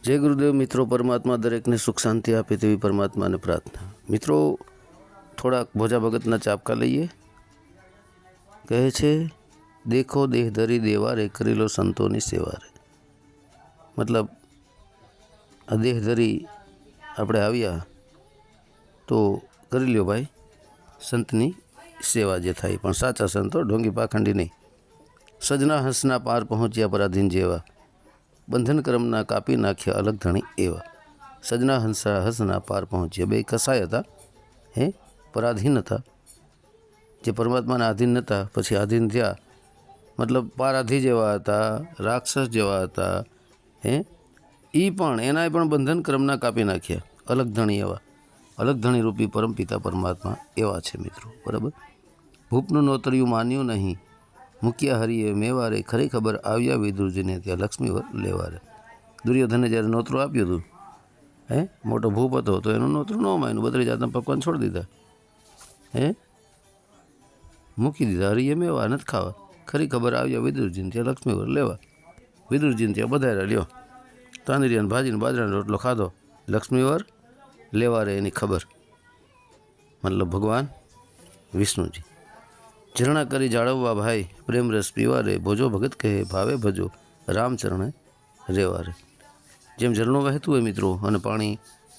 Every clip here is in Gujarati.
जय गुरुदेव मित्रों। परमात्मा दरेक ने सुख शांति आपे तेवी परमात्मा ने प्रार्थना। मित्रों थोड़ा भोजा भगतना चापका लईए। कहे छे देखो देह धरी देवा रे करी लो संतोनी सेवा रे। मतलब आ देह धरी आपणे आव्या तो करी ल्यो भाई संतनी सेवा जे थाय, पण साचा संतो ढोंगी पाखंडी नहीं। सजना हंसना पार पहुँच्या पराधीन जेवा, बंधन कर्मना कापी नाख्या अलग धणी एवा। सजना हंसना पार पहुँच्या बे कसाय था हे पराधीन था, जे परमात्माना आधीन नता पछी आधीन थया, मतलब पाराधी जेवा हता, राक्षस जेवा हता हे ई पण एनाय पण बंधन कर्मना कापी नाख्या अलग धणी एवा। अलग धणी रूपी परम पिता परमात्मा एवा छे मित्रों, बराबर। भूपनु नोतरिયું मान्યું नहीं, મૂક્યા હરિએ મેવા રે, ખરી ખબર આવ્યા વિદુરજીને ત્યાં લક્ષ્મીવર લેવા રે। દુર્યોધને જ્યારે નોતરું આપ્યું હતું હે, મોટો ભૂપ હતો તો એનું નોતરું ન માન્યું, 32 જાતના પકવાન છોડી દીધા હે, મૂકી દીધા। હરિએ મેવા નથી ખાવા, ખરી ખબર આવ્યા વિદુરજીને ત્યાં લક્ષ્મીવર લેવા। વિદુરજીને ત્યાં બધાયરા લ્યો, તાંદરિયાને ભાજીને બાજરાનો રોટલો ખાધો, લક્ષ્મીવર લેવા રે એની ખબર, મતલબ ભગવાન વિષ્ણુજી। झरणा करी जाळववा भाई, प्रेम रस पीवा रे, भोजो भगत कहे भावे भजो, राम चरणे रेवा रे। जेम झरणो वहेतुं होय मित्रों अने पाणी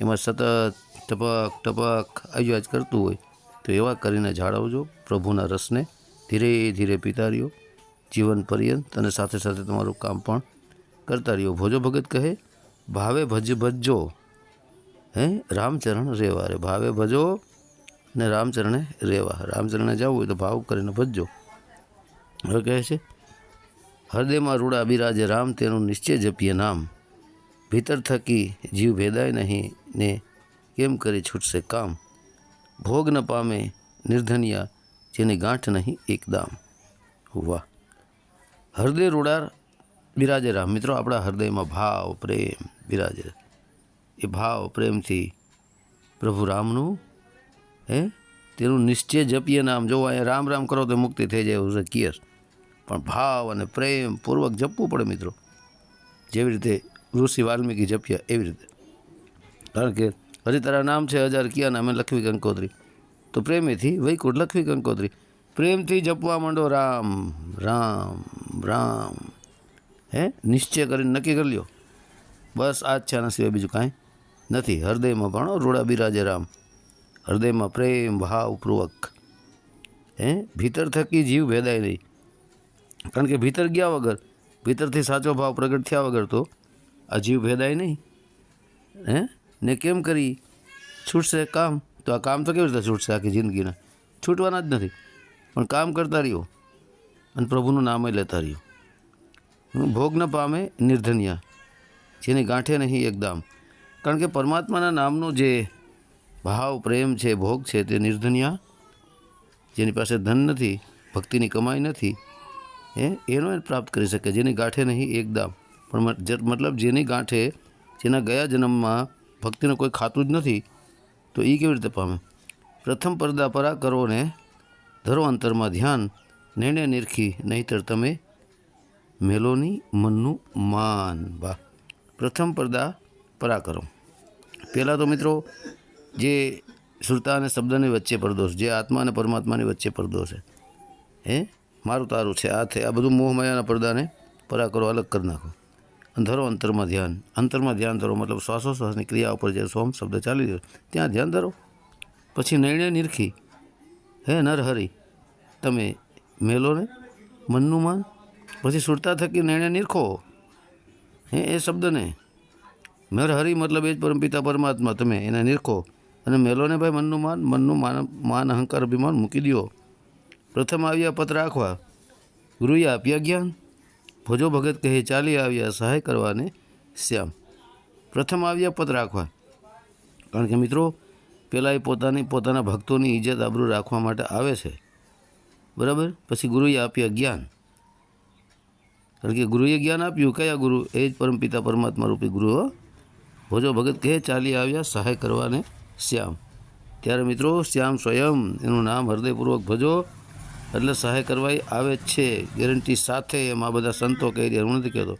एमां सतत टपक टपक आयोज करतुं होय तो एवा करीने जाळवजो प्रभुना रसने, धीरे धीरे पीता रह्यो जीवन पर्यंत, अने साथे साथे तमारुं काम पण करता रह्यो। भोजो भगत कहे भावे भजो हे, रामचरण रेवा रे। भावे भजो ने रामचरणे रेवा, रामचरणे जावुं होय तो भाव करीने भजो। हवे कहे छे हृदय में रूड़ा बिराजे राम, तेनु निश्चय जपीए नाम, भीतर थकी जीव भेदाय नहीं ने केम करी छूटसे काम, भोग न पामे निर्धनिया जेनी गांठ नहीं एक दाम। वाह, हृदय रूड़ा बिराजे राम। मित्रों अपना हृदय में भाव प्रेम बिराजे, ए भाव प्रेम थी प्रभु रामनु हे तेनु निश्चय जपीए नाम। जो अँ राम राम करो तो मुक्ति थी जाए એવું કીયસ, પણ ભાવ અને પ્રેમ પૂર્વક જપવું પડે મિત્રો। જેવી રીતે ઋષિ વાલ્મીકી જપ્યા એવી રીતે, કારણ કે હજી તારા નામ છે 1000 કિયા નામે લખવી કંકોત્રી, તો પ્રેમેથી વૈકુંઠ લખવી કંકોત્રી। પ્રેમથી જપવા માંડો રામ રામ રામ હે, નિશ્ચય કરીને નક્કી કરી લ્યો બસ આ જ છે, આના સિવાય બીજું કાંઈ નથી। હૃદયમાં પણ રૂડા બિરાજે રામ, हृदय में प्रेम भावपूर्वक हे, भीतर थकी जीव भेदाय नहीं, कारण के भीतर गया वगर, भीतर थी साचो भाव प्रगट थया वगर तो आ जीव भेदाय नहीं हे ने केम करी छूटसे काम। तो आ काम तो केवी रीते छूटसे, आखी जिंदगीना छूटवाना ज नथी, पण काम करता रह्यो अने प्रभुनुं नाम लेता रह्यो। भोग न पामे निर्धनिया जेनी गांठे नहीं एकदम, कारण के परमात्माना नामनो जे भाव प्रेम है भोग है ते निर्धनिया जेनी पासे धन नहीं, भक्ति कमाई नहीं हे एनो प्राप्त करी सके, जेनी गांठे नहीं एकदम। पण मतलब जेनी गांठे जेना गया जन्म में भक्ति कोई खातुं ज नहीं तो ई केवी रीते पामे। प्रथम परदा परा करो ने धरो अंतर में ध्यान, निर्णय निरखी नहींतर तमे मेलोनी मननु मान। वाह, प्रथम परदा परा करो। पहला तो मित्रों जे सुरता ने शब्द ने वच्चे परदो छे, जे आत्मा ने परमात्मा ने वच्चे परदो छे हे, मारू तारू छे आ थे, आ बधुं मोहमायाना पर्दा ने परा करो, अलग कर नाखो। धरो अंतर में ध्यान, अंतर में ध्यान धरो मतलब श्वासोश्वास की क्रिया पर जे सोम शब्द चाली रह्यो त्यां ध्यान धरो। पछी निर्णय निरखी हे नर हरि तमे मेलो ने मननु मान, पछी सुरता थकी निर्णय निरखो हे ए शब्द ने। नर हरि मतलब ए परम पिता परमात्मा, तमे एने निरखो અને મેલોને ભાઈ મનનું માન અહંકાર અભિમાન મૂકી દો। પ્રથમ આવ્યા પત રાખવા, ગુરુએ આપ્યા જ્ઞાન, ભોજો ભગત કહે ચાલી આવ્યા સહાય કરવાને શ્યામ। પ્રથમ આવ્યા પત રાખવા, કારણ કે મિત્રો પહેલાં એ પોતાના ભક્તોની ઇજ્જત આબરૂ રાખવા માટે આવે છે, બરાબર। પછી ગુરુએ આપ્યા જ્ઞાન, કારણ કે ગુરુએ જ્ઞાન આપ્યું, કયા ગુરુ? એ જ પરમ પિતા પરમાત્મા રૂપી ગુરુ। ભોજો ભગત કહે ચાલી આવ્યા સહાય કરવાને श्याम। त्यारे मित्रों श्याम स्वयं एनु नाम हृदयपूर्वक भजो एटले सहाय करवाई आवे छे, गेरंटी साथे। एम आ बधा संतो कही रह्या, हूँ नथी कहेतो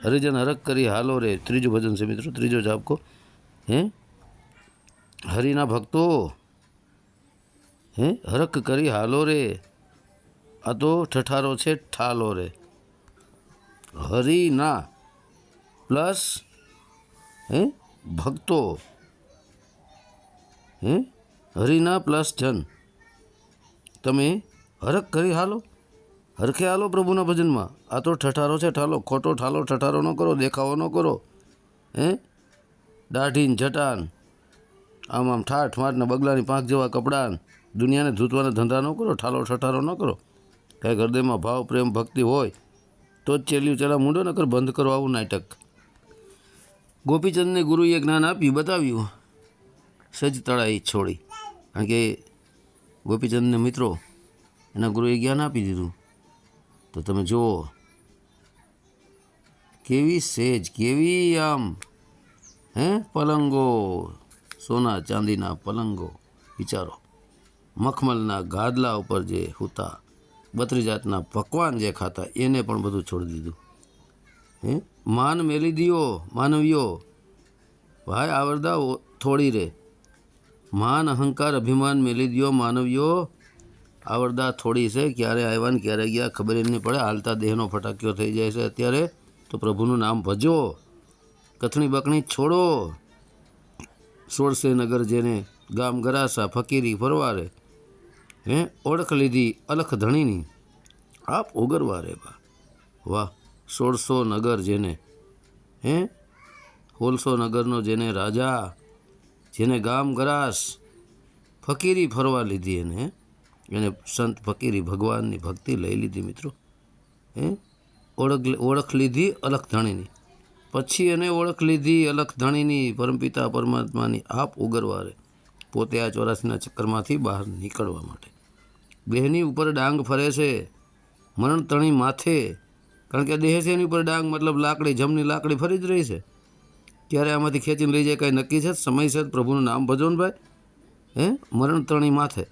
હરિજન હરખ કરી હાલો રે, ત્રીજું ભજન છે મિત્રો, ત્રીજો જાપકો. હે હરિના ભક્તો હે હરખ કરી હાલો રે, આ તો ઠઠારો છે ઠાલો રે. હરિના પ્લસ હે ભક્તો, હે હરિના પ્લસ જન, તમે હરખ કરી હાલો, હરખે હાલો પ્રભુના ભજનમાં. આ તો ઠઠારો છે ઠાલો, ખોટો ઠાલો ઠઠારો ન કરો, દેખાવો ન કરો. હે દાઢીન જટાન, આમ આમ ઠાઠ માઠના બગલાની પાંખ જેવા કપડાં, દુનિયાને ધૂતવાના ધંધા ન કરો, ઠાલો ઠઠારો ન કરો. કાંઈક હૃદયમાં ભાવ પ્રેમ ભક્તિ હોય તો જ ચેલ્યું ચેલા મૂંડો, નકર બંધ કરો આવું નાટક. ગોપીચંદને ગુરુએ જ્ઞાન આપ્યું, બતાવ્યું, સજ તળાઈ છોડી. કારણ કે ગોપીચંદને મિત્રો એના ગુરુએ જ્ઞાન આપી દીધું. તો તમે જુઓ કેવી સેજ, કેવી આમ હે પલંગો, સોના ચાંદીના પલંગો, વિચારો. મખમલના ગાદલા ઉપર જે હુતા, 32 જાતના પકવાન જે ખાતા, એને પણ બધું છોડી દીધું. હે માન મેલી દિયો માનવીઓ, ભાઈ આવરદા થોડી રે. માન અહંકાર અભિમાન મેલી દિયો માનવીઓ, આવરદા થોડી છે. ક્યારે આવ્યા ને ક્યારે ગયા ખબર નહીં પડે. હાલતા દેહનો ફટાક્યો થઈ જાય છે અત્યારે. તો પ્રભુનું નામ ભજો, કથણી બકણી છોડો. 16 નગર જેને ગામ ગરાસા, ફકીરી ફરવારે. હે ઓળખ લીધી અલખ ધણીની, આપ ઓગરવા રે બા. વાહ 1600 નગર જેને, હે 1600 નગરનો જેને રાજા, જેને ગામ ગરાસ ફકીરી ફરવા લીધી, એને સંત ફકીરી ભગવાનની ભક્તિ લઈ લીધી મિત્રો. હે ઓળખ લીધી અલખ ધણીની, પછી એને ઓળખ લીધી અલખ ધણીની, પરમપિતા પરમાત્માની, આપ ઉગરવા રે. પોતે આ 84ના ચક્કરમાંથી બહાર નીકળવા માટે. દેહની ઉપર ડાંગ ફરે છે, મરણ તણી માથે. કારણ કે દેહ છે એની ઉપર ડાંગ, મતલબ લાકડી, જમની લાકડી ફરી જ રહી છે. ક્યારે આમાંથી ખેંચીને લઈ જાય કાંઈ નક્કી છે? સમય છે પ્રભુનું નામ ભજો ને ભાઈ. હે મરણ તણી માથે,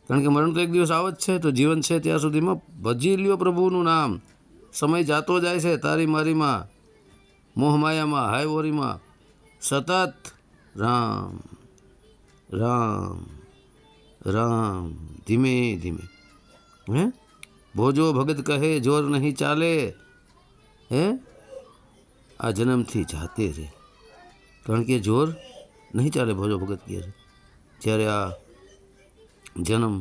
કારણ કે મરણ તો એક દિવસ આવ જ છે. તો જીવન છે ત્યાં સુધીમાં ભજી લ્યો પ્રભુનું નામ. સમય જાતો જાય છે તારી મારીમાં, મોહમાયામાં, હાયવોરીમાં. સતત રામ રામ રામ, ધીમે ધીમે. હે ભોજો ભગત કહે જોર નહીં ચાલે, હે આ જન્મથી જાતે રે. કારણ કે જોર નહીં ચાલે, ભોજો ભગત કહે છે. જ્યારે આ જન્મ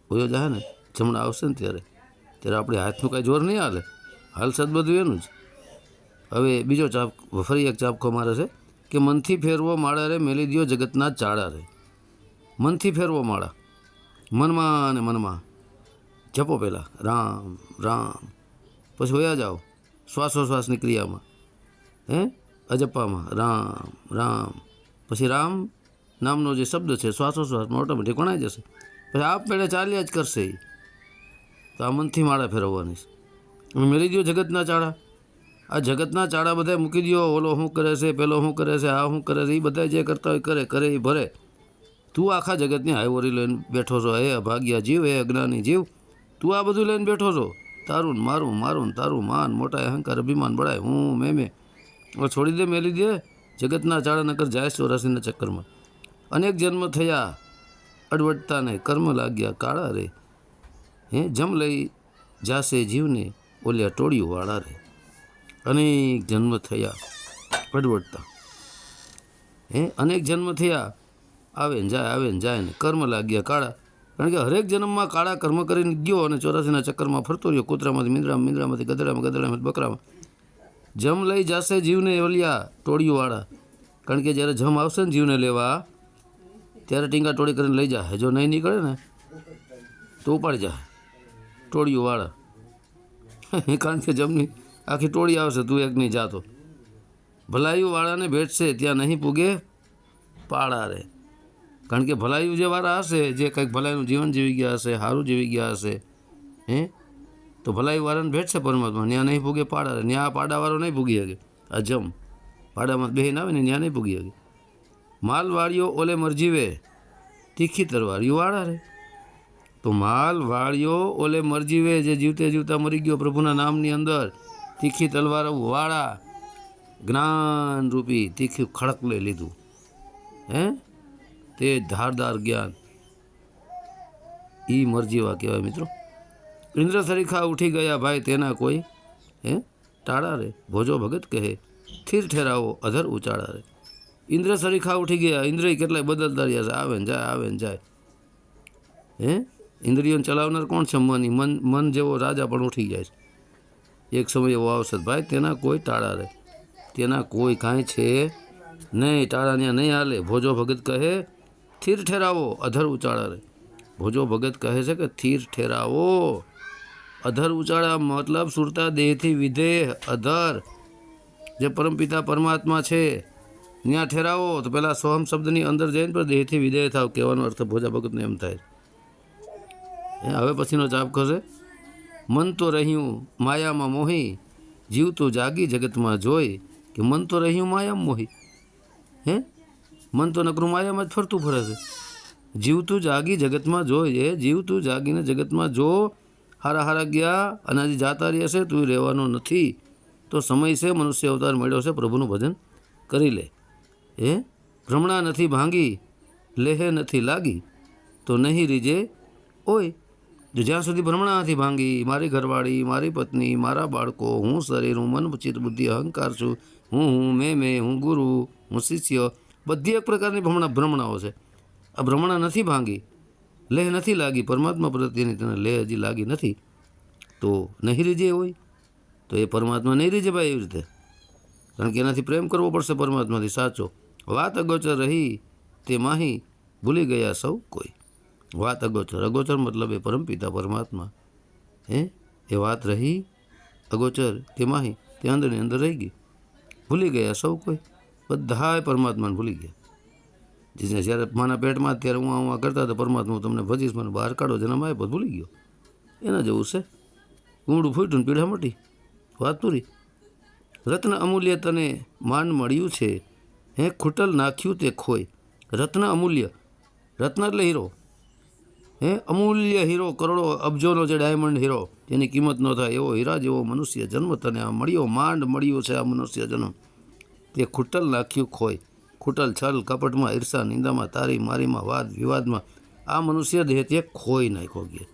હોયો જાય ને, જમણા આવશે ને ત્યારે આપણે હાથનું કાંઈ જોર નહીં હાલે, હાલશે જ બધું એનું જ. હવે બીજો ચાપ, ફરી એક ચાપકો મારે છે કે મનથી ફેરવો માળા રે, મેલી દિયો જગતના ચાળા રે. મનથી ફેરવો માળા, મનમાં અને મનમાં જપો પહેલાં રામ રામ, પછી હોયા જાઓ શ્વાસોશ્વાસની ક્રિયામાં. હે અજપ્પામાં રામ રામ, પછી રામ નામનો જે શબ્દ છે શ્વાસોશ્વાસમાં ઓટોમેટિક વણાઈ જશે. પછી આપમેળે ચાલ્યા જ કરશે એ. તો આ મનથી માળા ફેરવવાની છે. મેલી દો જગતના ચાળા. આ જગતના ચાળા બધા મૂકી દો. ઓલો શું કરે છે, પેલો શું કરે છે, આ શું કરે છે, એ બધા જે કરતા હોય કરે એ ભરે. તું આખા જગતની હાઈવોરી લઈને બેઠો છો. હે અભાગ્યા જીવ, હે અજ્ઞાની જીવ, તું આ બધું લઈને બેઠો છો. તારું મારું, મારું તારું, માન મોટા અહંકાર અભિમાન બળાય, હું મેં. હવે છોડી દે, મેલી દે જગતના ચાળા, નકર જાય 84ના ચક્કરમાં. અનેક જન્મ થયા અડવડતા ને, કર્મ લાગ્યા કાળા રે. હે જમ લઈ જાશે જીવને, ઓલ્યા ટોળિયું વાળા રે. અનેક જન્મ થયા અડવડતા, હે અનેક જન્મ થયા, આવે ને જાય ને, કર્મ લાગ્યા કાળા. કારણ કે હરેક જન્મમાં કાળા કર્મ કરીને ગયો અને 84ના ચક્કરમાં ફરતો રહ્યો. કૂતરામાંથી મીંદડામાં, મીંદડામાંથી ગધડામાં, ગધડામાંથી બકરામાં. જમ લઈ જશે જીવને ઓલિયા ટોળિયું વાળા. કારણ કે જ્યારે જમ આવશે ને જીવને લેવા, ત્યારે ટીંગા ટોળી કરીને લઈ જાય. જો નહીં નીકળે ને તો ઉપાડી જાય ટોળિયું વાળા. કારણ કે જમની આખી ટોળી આવશે, તું એક નહીં જાતો. ભલાયું વાળાને ભેટશે ત્યાં નહીં પૂગે પાળા રે. કારણ કે ભલાયું જે વાળા હશે, જે કંઈક ભલાઈનું જીવન જીવી ગયા હશે, સારું જીવી ગયા હશે, હે તો ભલાયું વાળાને ભેટશે પરમાત્મા. ત્યાં નહીં પૂગે પાડા રે. ત્યાં પાડાવાળો નહીં પૂગી શકે. આ જમ પાડામાં બેહીને આવે ને ત્યાં નહીં પૂગી શકે. માલવાળીઓ ઓલે મરજીવે, તીખી તરવારીઓ વાળા રે. તો માલવાળીઓ ઓલે મરજીવે, જે જીવતે જીવતા મરી ગયો પ્રભુના નામની અંદર, તીખી તલવારો વાળા. જ્ઞાનરૂપી તીખું ખડક લઈ લીધું, હે તે ધારદાર જ્ઞાન, એ મરજીવા કહેવાય મિત્રો. ઇન્દ્ર સરીખા ઉઠી ગયા ભાઈ તેના કોઈ હે ટાળા રે, ભોજો ભગત કહે સ્થિર ઠેરાવો અધર ઉચાળા રે. ઇન્દ્ર સરીખા ઉઠી ગયા, ઇન્દ્રિય કેટલાય બદલતા રહ્યા છે, આવે ને જાય આવે ને જાય. હે ઇન્દ્રિયોને ચલાવનાર કોણ છે? મન જેવો રાજા પણ ઉઠી જાય છે. એક સમય એવો આવશે ભાઈ તેના કોઈ ટાળા રહે, તેના કોઈ કાંઈ છે નહીં, ટાળા ત્યાં નહીં હાલે. ભોજો ભગત કહે સ્થિર ઠેરાવો અધર ઉચાળા રહે. ભોજો ભગત કહે છે કે સ્થિર ઠેરાવો અધર ઉચાળા, મતલબ સુરતા દેહથી વિદેહ અધર જે પરમપિતા પરમાત્મા છે ત્યાં ઠેરાવો. તો પહેલાં સોહમ શબ્દની અંદર જઈને પણ દેહથી વિદેહ થાવ, કહેવાનો અર્થ ભોજા ભગતને એમ થાય. હવે પછીનો ચાપ ખસે. મન તો રહ્યું માયામાં મોહી, જીવતું જાગી જગતમાં જોઈ. કે મન તો રહ્યું માયામાં મોહી, હે મન તો નકરું માયામાં જ ફરતું ફરે છે. જીવતું જાગી જગતમાં જોઈ, એ જીવતું જાગીને જગતમાં જો. હારા હારા ગયા અને હજી જાતા રહ્યા છે, તું રહેવાનો નથી. તો સમય છે, મનુષ્ય અવતાર મળ્યો છે, પ્રભુનું ભજન કરી લે. એ ભ્રમણા નથી ભાંગી, લેહે નથી લાગી, તો નહીં રીજે ઓય. જો જ્યાં સુધી ભ્રમણા નથી ભાંગી, મારી ઘરવાળી, મારી પત્ની, મારા બાળકો, હું શરીર, હું મન, ચિત્ત, બુદ્ધિ, અહંકાર છું, હું મેં, હું ગુરુ, હું શિષ્ય, બધી એક પ્રકારની ભ્રમણાઓ છે. આ ભ્રમણા નથી ભાંગી, લેહ નથી લાગી, પરમાત્મા પ્રત્યેની તને લેહ હજી લાગી નથી, તો નહીં રીજે હોય. તો એ પરમાત્મા નહીં રીજે ભાઈ એવી રીતે, કારણ કે એનાથી પ્રેમ કરવો પડશે પરમાત્માથી સાચો. વાત અગોચર રહી તે માહી, ભૂલી ગયા સૌ કોઈ. વાત અગોચર, અગોચર મતલબ એ પરમપિતા પરમાત્મા, હે એ વાત રહી અગોચર તે માહી, તે અંદરની અંદર રહી ગઈ. ભૂલી ગયા સૌ કોઈ, બધાએ પરમાત્માને ભૂલી ગયા. જ્યારે માના પેટમાં ત્યારે હું કરતા હતા, પરમાત્મા તમને ભજીશ, મને બહાર કાઢો, જેના માય પર ભૂલી ગયો. એના જેવું છે. ગુંડું ફૂટ્યું ને પીડા મટી, વાત પૂરી. રત્ન અમૂલ્ય તને માન મળ્યું છે, હે ખૂટલ નાખ્યું તે ખોય. રત્ન અમૂલ્ય, રત્ન એટલે હીરો, હે અમૂલ્ય હીરો, કરોડો અબજોનો જે ડાયમંડ હીરો, જેની કિંમત ન થાય એવો હીરા જેવો મનુષ્ય જન્મ તને આ મળ્યો, માંડ મળ્યો છે આ મનુષ્ય જન્મ. તે ખૂટલ નાખ્યું ખોય. ખૂટલ છલ કપટમાં, ઈર્ષા નિંદામાં, તારી મારીમાં, વાદ વિવાદમાં આ મનુષ્ય દેહ તે ખોઈ નાખ્યો ગયા.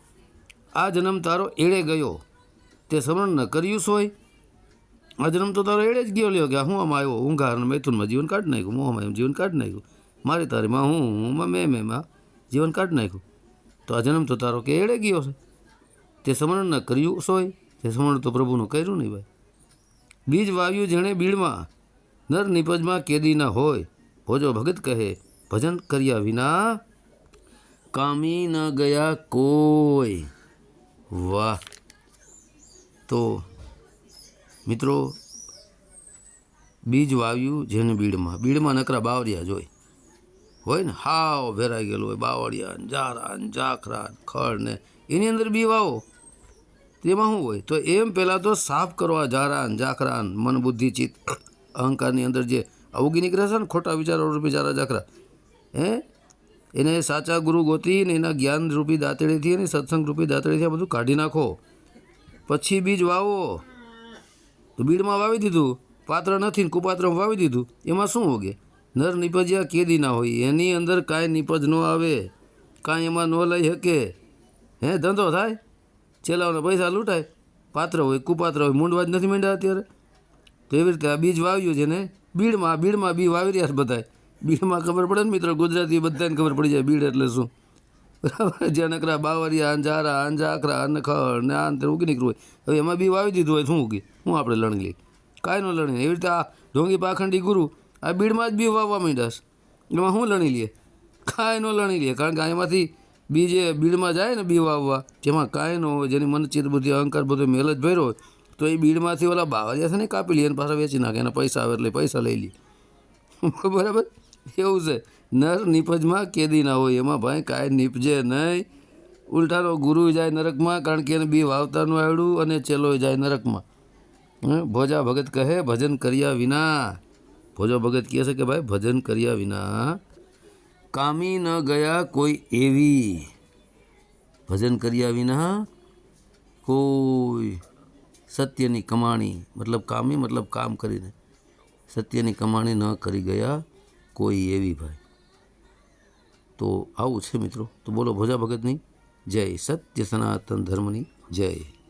આ જન્મ તારો એળે ગયો, તે સ્મરણ ન કર્યું સોય. આ જન્મ તો તારો એળે જ ગયો લ્યો, કે હું આમાં આવ્યો, ઊંઘાર અને મૈથુનમાં જીવન કાઢી નાખ્યું, મોહમાં એમ જીવન કાઢી નાખ્યું, મારી તારીમાં હું મેં જીવન કાઢી નાખ્યું. તો આ જન્મ તો તારો કે એળે ગયો છે, તે સ્મરણ ન કર્યું સોય. તે સ્મરણ તો પ્રભુનું કર્યું નહીં ભાઈ. બીજ વાવ્યું જેણે બીડમાં, નર નિપજમાં કેદી ન હોય. ભોજો ભગત કહે ભજન કર્યા વિના, કામી ન ગયા કોઈ. વાહ. તો મિત્રો, બીજ વાવ્યું જેને બીડમાં, બીડમાં નકરા બાવરિયા જોઈ હોય ને, હાવ ભેરાઈ ગયેલું હોય, બાવળિયા ને જારા ને જાખરા ને ખડ ને, એની અંદર બી વાવો તેમાં શું હોય? તો એમ પહેલાં તો સાફ કરવા જારા ને જાખરા ને મન બુદ્ધિ ચિત્ત અહંકારની અંદર જે ઉગી નીકળે છે ને ખોટા વિચારો રૂપી જારા જાખરા, હે એને સાચા ગુરુ ગોતીને એના જ્ઞાન રૂપી દાંતળીથી અને સત્સંગ રૂપી દાંતળીથી આ બધું કાઢી નાખો. પછી બીજ વાવો. તો બીડમાં વાવી દીધું, પાત્ર નથી ને કુપાત્રમાં વાવી દીધું, એમાં શું ઉગે? નર નિપજ્યા કેદી ના હોય, એની અંદર કાંઈ નિપજ ન આવે, કાંઈ એમાં ન લઈ શકે, હે ધંધો થાય, ચેલાઓને પૈસા લૂંટાય, પાત્ર હોય કુપાત્ર હોય, મૂંડવા જ નથી માંડ્યા અત્યારે. તો એવી રીતે આ બીજ વાવ્યું છે ને બીડમાં બી વાવી રહ્યા બધાય. બીડમાં ખબર પડે ને મિત્રો, ગુજરાતી બધાને ખબર પડી જાય બીડ એટલે શું, બરાબર. જ્યાં નકરા બાવરિયા અંજારા અંજાખરા અનખડ ને આ ઉગી નીકળવું હોય, હવે એમાં બી વાવી દીધું હોય, શું ઉગી? હું આપણે લણી લઈ? કાંઈ ન લણી. એવી રીતે આ ઢોંગી પાખંડી ગુરુ આ બીડમાં જ બી વાવવા માંડ્યા, એમાં શું લણી લઈએ? કાંઈ ન લણી લઈએ, કારણ કે એમાંથી બી જે બીડમાં જાય ને બી વાવવા, જેમાં કાંઈ ન હોય, જેની મન ચિત્ત બુદ્ધિ અહંકાર બધો મેલ જ ભર્યો હોય, તો એ બીડમાંથી ઓલા બાવરિયા છે ને કાપી લઈએ અને પાછા વેચી નાખે, એના પૈસા આવે એટલે પૈસા લઈ લઈએ, બરાબર. એવું છે. નર નિપજમાં કેદી ના હોય, એમાં ભાઈ કાંઈ નીપજે નહીં. ઉલટાનો ગુરુ જાય નરકમાં, કારણ કે એને બી વાવતાનું આવડ્યું અને ચેલો જાય નરકમાં. ભોજા ભગત કહે ભજન કર્યા વિના, ભોજો ભગત કહે છે કે ભાઈ ભજન કર્યા વિના કામી ન ગયા કોઈ એવી. ભજન કર્યા વિના કોઈ સત્યની કમાણી, મતલબ કામી મતલબ કામ કરીને, સત્યની કમાણી ન કરી ગયા કોઈ એવી ભાઈ। તો આવું છે મિત્રો। તો બોલો ભોજા ભગતની જય, સત્ય સનાતન ધર્મની જય।